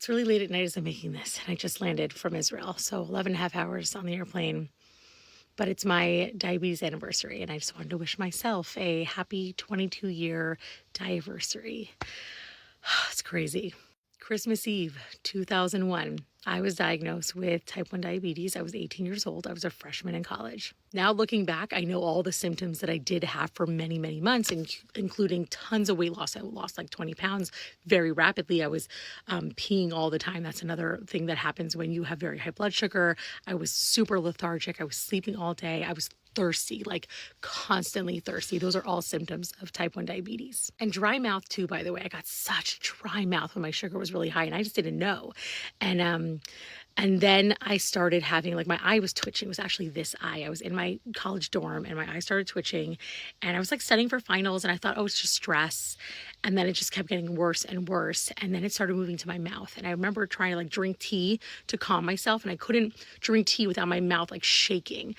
It's really late at night as I'm making this, and I just landed from Israel. So 11 and a half hours on the airplane. But it's my diabetes anniversary, and I just wanted to wish myself a happy 22-year diaversary. It's crazy. Christmas Eve, 2001. I was diagnosed with type 1 diabetes. I was 18 years old. I was a freshman in college. Now, looking back, I know all the symptoms that I did have for many, many months, including tons of weight loss. I lost like 20 pounds very rapidly. I was peeing all the time. That's another thing that happens when you have very high blood sugar. I was super lethargic. I was sleeping all day. I was thirsty, like constantly thirsty. Those are all symptoms of type 1 diabetes. And dry mouth too, by the way. I got such dry mouth when my sugar was really high and I just didn't know. And then I started having, like, my eye was twitching. It was actually this eye. I was in my college dorm and my eye started twitching, and I was like studying for finals and I thought, oh, it's just stress. And then it just kept getting worse and worse. And then it started moving to my mouth. And I remember trying to like drink tea to calm myself, and I couldn't drink tea without my mouth like shaking.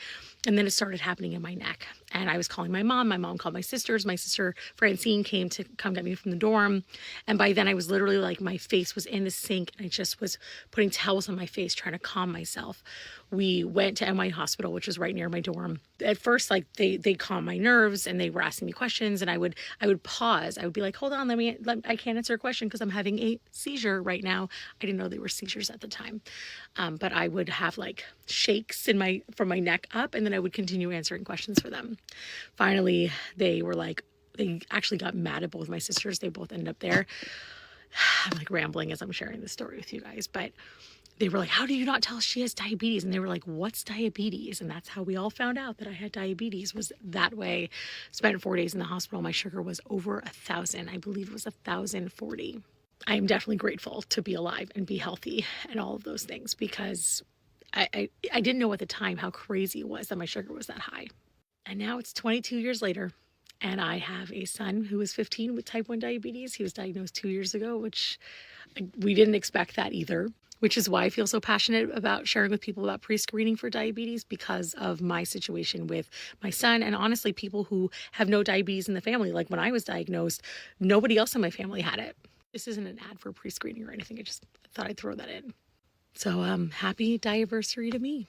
And then it started happening in my neck. And I was calling my mom. My mom called my sisters. My sister Francine came to come get me from the dorm. And by then I was literally like, my face was in the sink and I just was putting towels on my face trying to calm myself. We went to NY Hospital, which was right near my dorm. At first, like they calmed my nerves and they were asking me questions, and I would pause. I would be like, hold on, I can't answer a question because I'm having a seizure right now. I didn't know they were seizures at the time. But I would have like shakes from my neck up, and then I would continue answering questions for them. Finally, they actually got mad at both my sisters. They both ended up there. I'm like rambling as I'm sharing this story with you guys, but they were like, how do you not tell she has diabetes? And they were like, what's diabetes? And that's how we all found out that I had diabetes, was that way. Spent 4 days in the hospital. My sugar was over 1,000. I believe it was 1,040. I am definitely grateful to be alive and be healthy and all of those things, because I didn't know at the time how crazy it was that my sugar was that high. And now it's 22 years later, and I have a son who is 15 with type 1 diabetes. He was diagnosed 2 years ago, which we didn't expect that either, which is why I feel so passionate about sharing with people about pre-screening for diabetes, because of my situation with my son, and honestly, people who have no diabetes in the family. Like when I was diagnosed, nobody else in my family had it. This isn't an ad for pre-screening or anything. I just thought I'd throw that in. So happy diaversary to me.